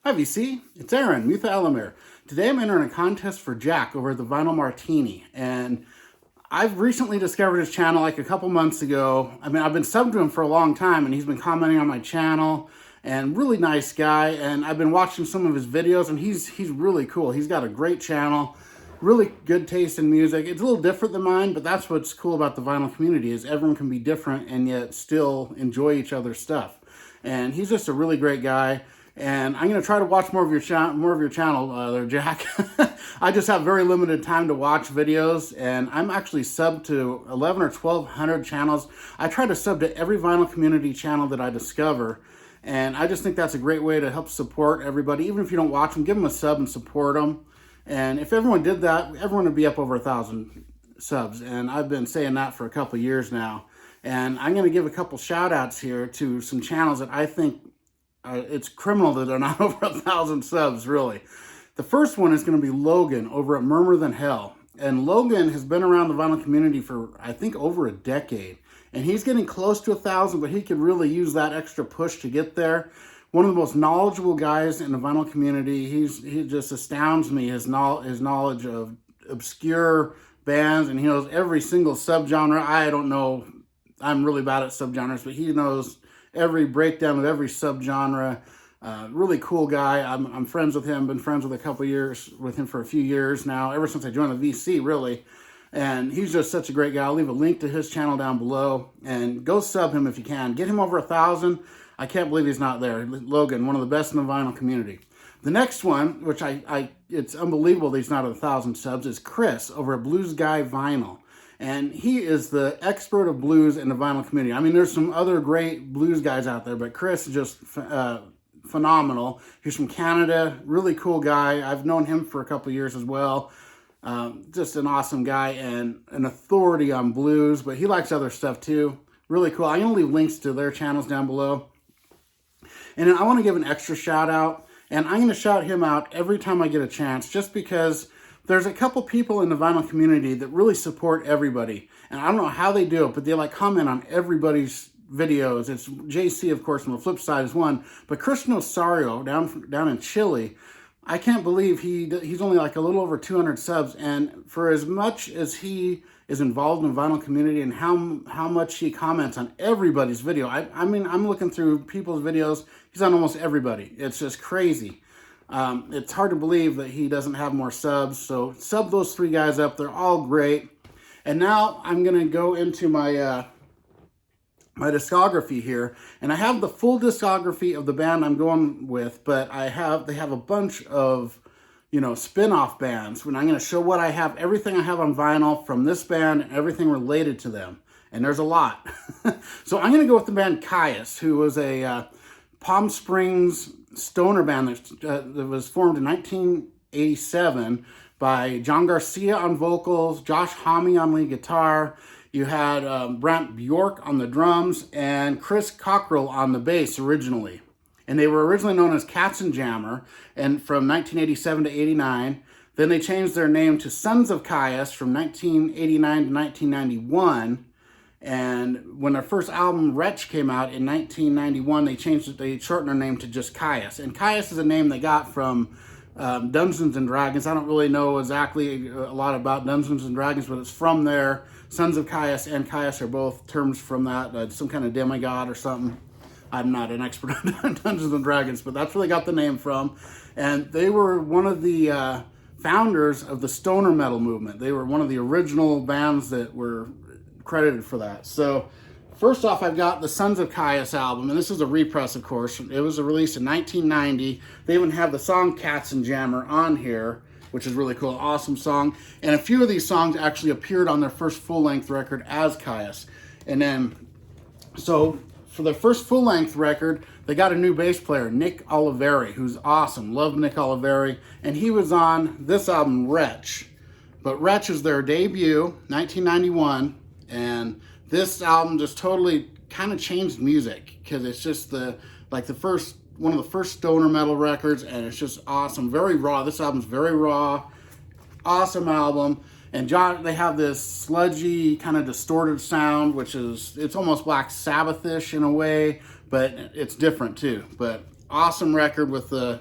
Hi VC, it's Aaron, Mutha Elamir. Today I'm entering a contest for Jack over at the Vinyl Martini, and I've recently discovered his channel like a couple months ago. I've been subbed to him for a long time, and he's been commenting on my channel, and really nice guy, and I've been watching some of his videos, and he's really cool. He's got a great channel, really good taste in music. It's a little different than mine, but that's what's cool about the vinyl community is everyone can be different and yet still enjoy each other's stuff. And he's just a really great guy. And I'm going to try to watch more of your channel there, Jack. I just have very limited time to watch videos, and I'm actually subbed to 11 or 1,200 channels. I try to sub to every vinyl community channel that I discover, and I just think that's a great way to help support everybody. Even if you don't watch them, give them a sub and support them. And if everyone did that, everyone would be up over 1,000 subs, and I've been saying that for a couple years now. And I'm going to give a couple shout outs here to some channels that I think it's criminal that they're not over 1,000 subs, really. The first one is going to be Logan over at Murmur Than Hell. And Logan has been around the vinyl community for, I think, over a decade. And he's getting close to 1,000, but he could really use that extra push to get there. One of the most knowledgeable guys in the vinyl community. He just astounds me, his knowledge of obscure bands, and he knows every single subgenre. I don't know, I'm really bad at subgenres, but he knows every breakdown of every subgenre. Really cool guy. I'm friends with him, been friends with him for a few years now, ever since I joined the VC, really. And he's just such a great guy. I'll leave a link to his channel down below, and go sub him if you can. Get him over 1,000. I can't believe he's not there. Logan, one of the best in the vinyl community. The next one, which it's unbelievable that he's not at 1,000 subs, is Chris over at Blues Guy Vinyl. And he is the expert of blues in the vinyl community. I mean, there's some other great blues guys out there, but Chris is just phenomenal. He's from Canada, really cool guy. I've known him for a couple years as well. Just an awesome guy and an authority on blues, but he likes other stuff too. Really cool. I'm going to leave links to their channels down below. And then I want to give an extra shout out, and I'm going to shout him out every time I get a chance, just because there's a couple people in the vinyl community that really support everybody. And I don't know how they do it, but they comment on everybody's videos. It's JC, of course, on the flip side is one. But Cristian Osario down in Chile, I can't believe he's only like a little over 200 subs. And for as much as he is involved in the vinyl community and how much he comments on everybody's video, I mean, I'm looking through people's videos. He's on almost everybody. It's just crazy. It's hard to believe that he doesn't have more subs. So sub those three guys up. They're all great. And now I'm going to go into my my discography here. And I have the full discography of the band I'm going with, but they have a bunch of, spin-off bands. When I'm going to show what I have, everything I have on vinyl from this band and everything related to them. And there's a lot. So I'm going to go with the band Caius, who was a Palm Springs stoner band that was formed in 1987 by John Garcia on vocals, Josh Homme on lead guitar. You had Brant Bjork on the drums and Chris Cockrell on the bass originally. And they were originally known as Katzenjammer, and from 1987 to 89. Then they changed their name to Sons of Caius from 1989 to 1991. And when their first album, Wretch, came out in 1991, they shortened their name to just Caius. And Caius is a name they got from Dungeons and Dragons. I don't really know exactly a lot about Dungeons and Dragons, but it's from there. Sons of Caius and Caius are both terms from that, some kind of demigod or something. I'm not an expert on Dungeons and Dragons, but that's where they got the name from. And they were one of the founders of the stoner metal movement. They were one of the original bands that were credited for that. So first off, I've got the Sons of Caius album, and this is a repress, of course. It was released in 1990. They even have the song Katzenjammer on here, which is really cool. Awesome song. And a few of these songs actually appeared on their first full-length record as Caius. And then, so for the first full-length record, they got a new bass player, Nick Oliveri, who's awesome. Love Nick Oliveri. And he was on this album, Wretch. But Wretch is their debut, 1991. And this album just totally kind of changed music, because it's just one of the first stoner metal records, and it's just awesome. Very raw. This album's very raw. Awesome album. And they have this sludgy, kind of distorted sound, it's almost Black Sabbath-ish in a way, but it's different too. But awesome record with the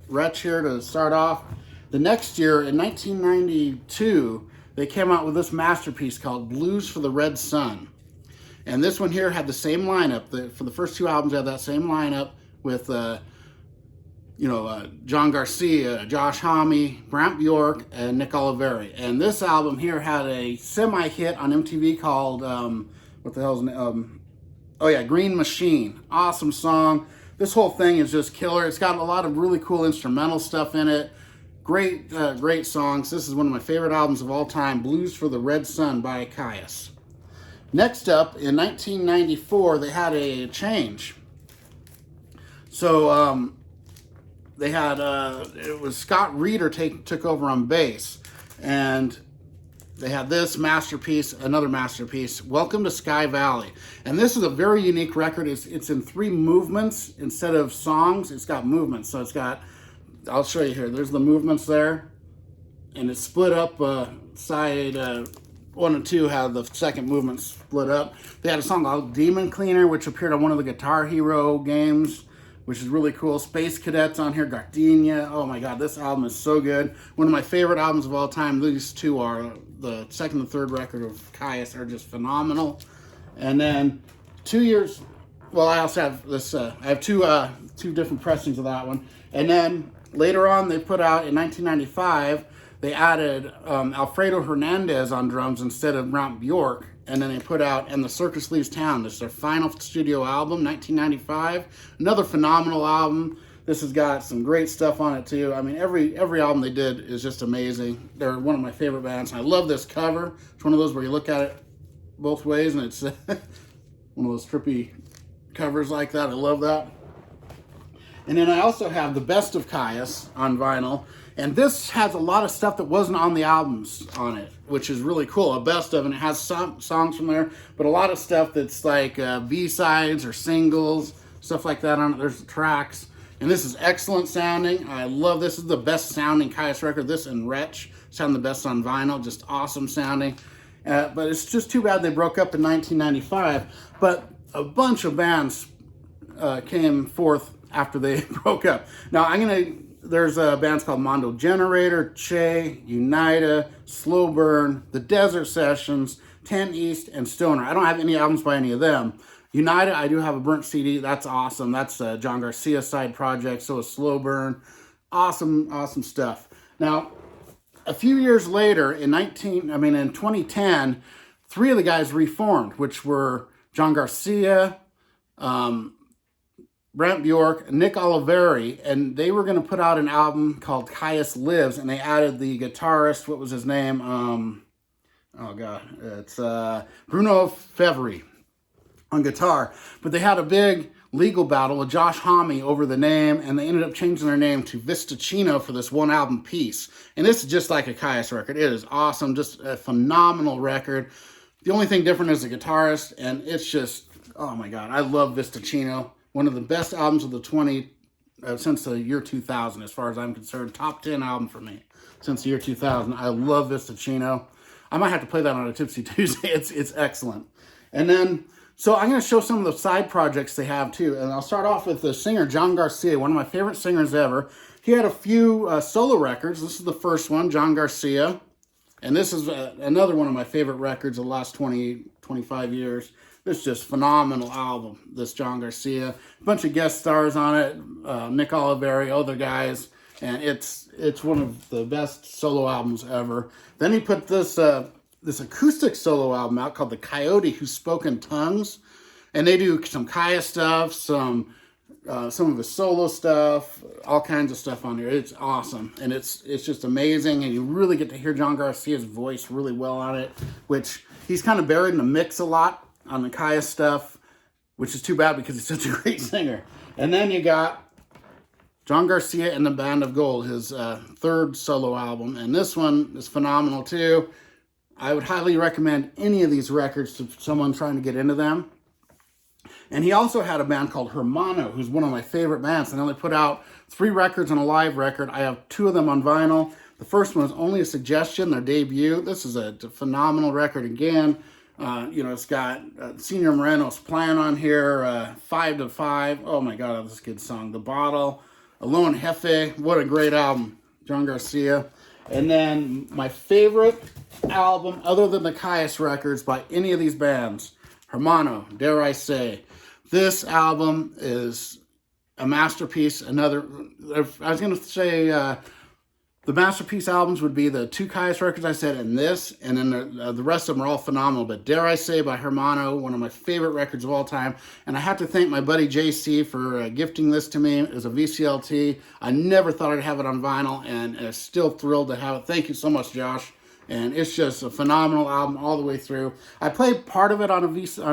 Wretch here to start off. The next year, in 1992, they came out with this masterpiece called Blues for the Red Sun. And this one here had the same lineup. For the first two albums, they had that same lineup with, John Garcia, Josh Homme, Brant Bjork, and Nick Oliveri. And this album here had a semi-hit on MTV called, what the hell's it? Green Machine. Awesome song. This whole thing is just killer. It's got a lot of really cool instrumental stuff in it. Great songs. This is one of my favorite albums of all time, Blues for the Red Sun by Kyuss. Next up, in 1994, they had a change. So they had, it was Scott Reeder took over on bass. And they had this masterpiece, another masterpiece, Welcome to Sky Valley. And this is a very unique record. It's in 3 movements instead of songs. It's got movements. So it's got, I'll show you here. There's the movements there. And it's split up, side 1 and 2 have the second movement split up. They had a song called Demon Cleaner, which appeared on one of the Guitar Hero games, which is really cool. Space Cadets on here, Gardenia. Oh my God, this album is so good. One of my favorite albums of all time. These two are. The second and third record of Kyuss are just phenomenal. And then 2 years, well, I also have this, I have two different pressings of that one. And then later on, they put out, in 1995, they added Alfredo Hernandez on drums instead of Brant Bjork. And then they put out And the Circus Leaves Town. This is their final studio album, 1995. Another phenomenal album. This has got some great stuff on it too. I mean, every album they did is just amazing. They're one of my favorite bands. And I love this cover. It's one of those where you look at it both ways and it's one of those trippy covers like that. I love that. And then I also have the Best of Kyuss on vinyl. And this has a lot of stuff that wasn't on the albums on it, which is really cool. A best of, and it has some songs from there, but a lot of stuff that's like B-sides or singles, stuff like that on it. There's the tracks. And this is excellent sounding. I love this. This is the best sounding Kyuss record. This and Wretch sound the best on vinyl. Just awesome sounding. But it's just too bad they broke up in 1995. But a bunch of bands came forth after they broke up. Now, there's bands called Mondo Generator, Che, Unida, Slow Burn, The Desert Sessions, 10 East, and Stoner. I don't have any albums by any of them. Unida, I do have a burnt CD. That's awesome. That's John Garcia's side project. So is Slow Burn. Awesome stuff. Now, a few years later, in 2010, 3 of the guys reformed, which were John Garcia, Brant Bjork, Nick Oliveri, and they were going to put out an album called Kyuss Lives, and they added the guitarist, what was his name? It's Bruno Fevri on guitar. But they had a big legal battle with Josh Homme over the name, and they ended up changing their name to Vistacino for this one album piece. And this is just like a Kyuss record. It is awesome, just a phenomenal record. The only thing different is the guitarist, and it's just, oh my God, I love Vistacino. One of the best albums of the since the year 2000, as far as I'm concerned. Top 10 album for me since the year 2000. I love Vistacino. I might have to play that on a Tipsy Tuesday. It's excellent. And then, so I'm going to show some of the side projects they have too. And I'll start off with the singer, John Garcia, one of my favorite singers ever. He had a few solo records. This is the first one, John Garcia. And this is another one of my favorite records of the last 25 years. This is just phenomenal album, this John Garcia. A bunch of guest stars on it, Nick Oliveri, other guys, and it's one of the best solo albums ever. Then he put this acoustic solo album out called The Coyote Who Spoke in Tongues, and they do some Kyuss stuff, some of his solo stuff, all kinds of stuff on here. It's awesome, and it's just amazing, and you really get to hear John Garcia's voice really well on it, which he's kind of buried in the mix a lot on the Kyuss stuff, which is too bad because he's such a great singer. And then you got John Garcia and the Band of Gold, his third solo album, and this one is phenomenal too. I would highly recommend any of these records to someone trying to get into them. And he also had a band called Hermano, who's one of my favorite bands. And they only put out 3 records and a live record. I have 2 of them on vinyl. The first one is Only a Suggestion, their debut. This is a phenomenal record again. It's got Senior Moreno's Plan on here, 5 to 5. Oh my God, this good song. The Bottle. Alone Jefe, what a great album, John Garcia. And then my favorite album, other than the Caius records, by any of these bands, Hermano, Dare I Say. This album is a masterpiece. Another, I was going to say, the masterpiece albums would be the 2 Caius records I said, and this, and then the rest of them are all phenomenal. But Dare I Say by Hermano, one of my favorite records of all time. And I have to thank my buddy JC for gifting this to me as a VCLT. I never thought I'd have it on vinyl, and I'm still thrilled to have it. Thank you so much, Josh. And it's just a phenomenal album all the way through. I played part of it on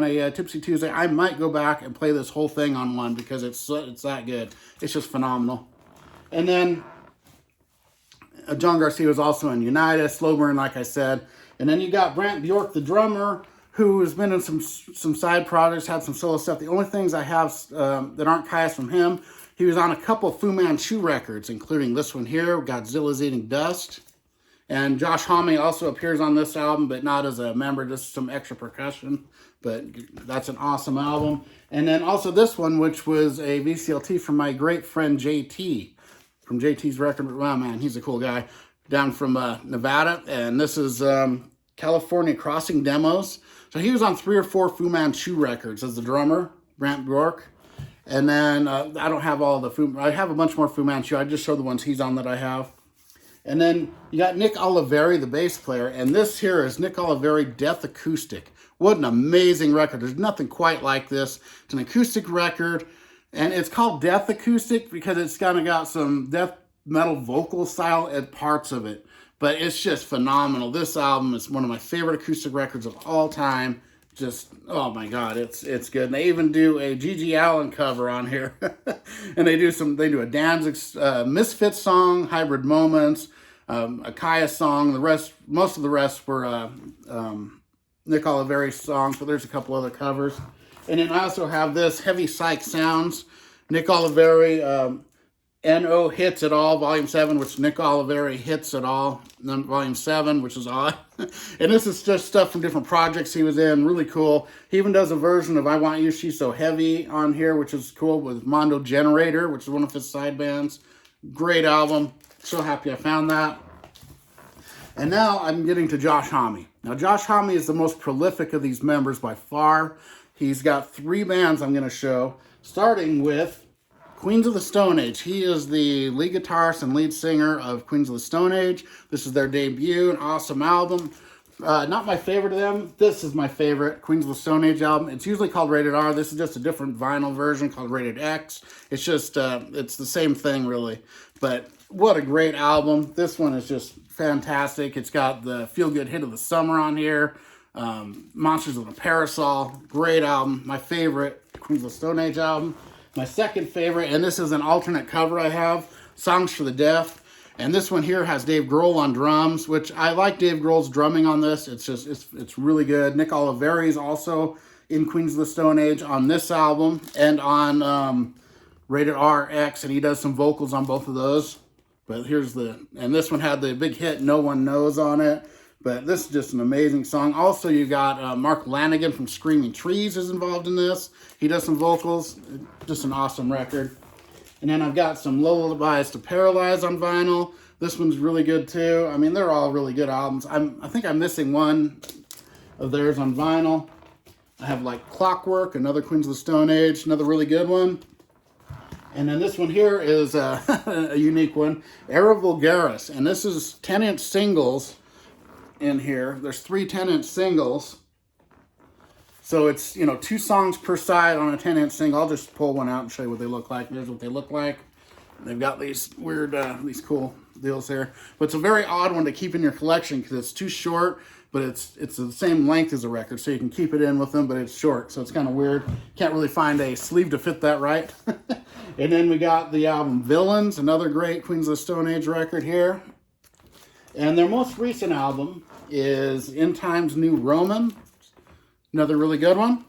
a Tipsy Tuesday. I might go back and play this whole thing on one because it's that good. It's just phenomenal. And then John Garcia was also in United, Slow Burn, like I said. And then you got Brant Bjork, the drummer, who has been in some side projects, had some solo stuff. The only things I have that aren't Caius from him, he was on a couple Fu Manchu records, including this one here, Godzilla's Eating Dust. And Josh Homme also appears on this album, but not as a member, just some extra percussion. But that's an awesome album. And then also this one, which was a VCLT from my great friend JT. From JT's record. Wow, man, he's a cool guy. Down from Nevada. And this is California Crossing Demos. So he was on 3 or 4 Fu Manchu records as the drummer, Brant Bjork. And then I don't have all the I have a bunch more Fu Manchu. I just showed the ones he's on that I have. And then you got Nick Oliveri, the bass player. And this here is Nick Oliveri Death Acoustic. What an amazing record. There's nothing quite like this. It's an acoustic record. And it's called Death Acoustic because it's kind of got some death metal vocal style at parts of it. But it's just phenomenal. This album is one of my favorite acoustic records of all time. Just, oh my God, it's good. And they even do a G.G. Allen cover on here. And they do a Danzig Misfits song, Hybrid Moments, a Caius song. Most of the rest were Nick Oliveri's songs, but there's a couple other covers. And then I also have this, Heavy Psych Sounds, Nick Oliveri, N.O. Hits It All, Volume 7, which Nick Oliveri hits it all, and then Volume 7, which is odd. And this is just stuff from different projects he was in, really cool. He even does a version of I Want You, She's So Heavy on here, which is cool, with Mondo Generator, which is one of his side bands. Great album. So happy I found that. And now I'm getting to Josh Homme. Now, Josh Homme is the most prolific of these members by far. He's got 3 bands I'm going to show, starting with Queens of the Stone Age. He is the lead guitarist and lead singer of Queens of the Stone Age. This is their debut, an awesome album. Not my favorite of them. This is my favorite, Queens of the Stone Age album. It's usually called Rated R. This is just a different vinyl version called Rated X. It's just, it's the same thing, really. But what a great album. This one is just fantastic. It's got the Feel Good Hit of the Summer on here. Monsters of a Parasol, great album. My favorite Queens of the Stone Age album. My second favorite, and this is an alternate cover I have, Songs for the Deaf. And this one here has Dave Grohl on drums, which I like Dave Grohl's drumming on this. It's really good. Nick Oliveri is also in Queens of the Stone Age on this album and on Rated RX, and he does some vocals on both of those. But and this one had the big hit No One Knows on it. But this is just an amazing song. Also, you got Mark Lanigan from Screaming Trees is involved in this. He does some vocals. Just an awesome record. And then I've got some Lullabies to Paralyze on vinyl. This one's really good too. I mean, they're all really good albums. I think I'm missing one of theirs on vinyl. I have like Clockwork, another Queens of the Stone Age, another really good one. And then this one here is a unique one, Era Vulgaris. And this is 10-inch singles in here. There's 3 10-inch singles. So it's, 2 songs per side on a 10-inch single. I'll just pull one out and show you what they look like. There's what they look like. They've got these weird, these cool deals here. But it's a very odd one to keep in your collection because it's too short, but it's the same length as a record, so you can keep it in with them, but it's short, so it's kind of weird. Can't really find a sleeve to fit that right. And then we got the album Villains, another great Queens of the Stone Age record here. And their most recent album is In Time's New Roman, another really good one.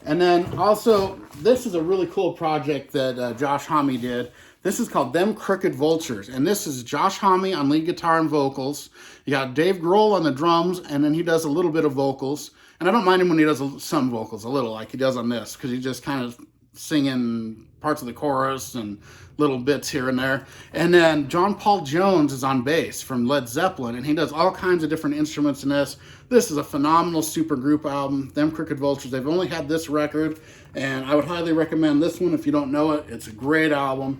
And then also, this is a really cool project that Josh Homme did. This is called Them Crooked Vultures. And this is Josh Homme on lead guitar and vocals. You got Dave Grohl on the drums, and then he does a little bit of vocals. And I don't mind him when he does some vocals, a little, like he does on this, because he just kind of singing parts of the chorus and little bits here and there. And then John Paul Jones is on bass from Led Zeppelin, and he does all kinds of different instruments in this. This is a phenomenal super group album. Them Crooked Vultures, they've only had this record, and I would highly recommend this one if you don't know it. It's a great album.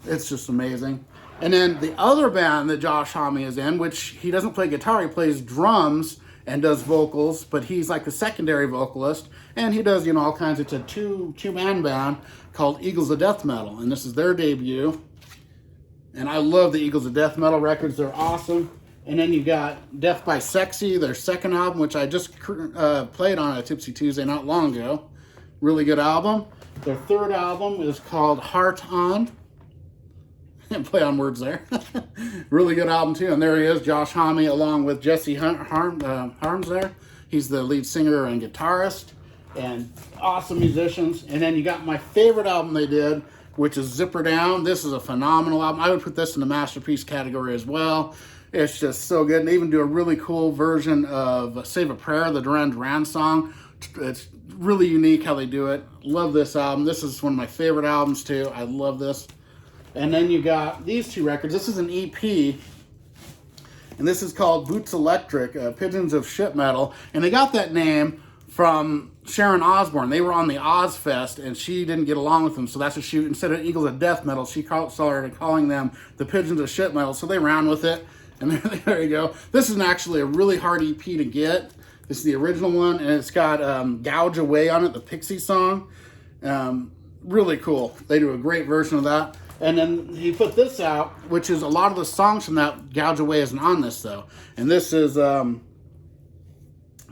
It's just amazing. And then the other band that Josh Homme is in, which he doesn't play guitar, he plays drums and does vocals, but he's like the secondary vocalist, and he does, you know, all kinds. It's a two-man band called Eagles of Death Metal, and this is their debut. And I love the Eagles of Death Metal records. They're awesome. And then you got Death by Sexy, their second album, which I just played on a Tipsy Tuesday not long ago. Really good album. Their third album is called Heart On. Play on words there. Really good album too. And there he is, Josh Homme, along with Jesse Harms there. He's the lead singer and guitarist, and awesome musicians. And then you got my favorite album they did, which is Zipper Down. This is a phenomenal album. I would put this in the masterpiece category as well. It's just so good. And they even do a really cool version of Save a Prayer, the Duran Duran song. It's really unique how they do it. Love this album. This is one of my favorite albums too. I love this. And then you got these two records. This is an EP, and this is called Boots Electric, Pigeons of Shit Metal. And they got that name from Sharon Osbourne. They were on the Ozfest, and she didn't get along with them, so that's what she, instead of Eagles of Death Metal, she started calling them the Pigeons of Shit Metal, so they ran with it. And there you go. This is actually a really hard EP to get. This is the original one, and it's got Gouge Away on it, the Pixie song. Really cool. They do a great version of that. And then he put this out, which is a lot of the songs from that Gouge Away isn't on this, though. And this is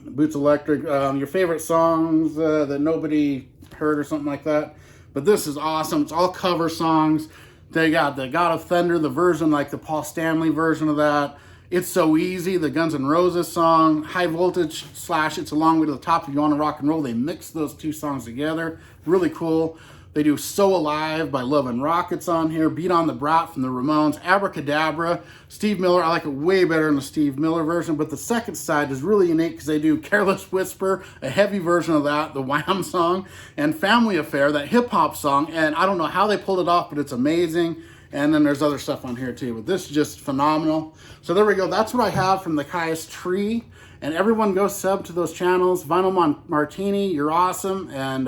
Boots Electric, your favorite songs that nobody heard or something like that. But this is awesome. It's all cover songs. They got the God of Thunder, the version, like the Paul Stanley version of that. It's So Easy, the Guns N' Roses song. High Voltage / It's a Long Way to the Top If You Want to Rock and Roll. They mixed those two songs together. Really cool. They do So Alive by Love and Rockets on here. Beat on the Brat from the Ramones. Abracadabra. Steve Miller. I like it way better than the Steve Miller version. But the second side is really unique because they do Careless Whisper, a heavy version of that, the Wham song, and Family Affair, that hip-hop song. And I don't know how they pulled it off, but it's amazing. And then there's other stuff on here too. But this is just phenomenal. So there we go. That's what I have from the Caius Tree. And everyone go sub to those channels. Vinyl Martini, you're awesome. And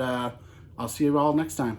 I'll see you all next time.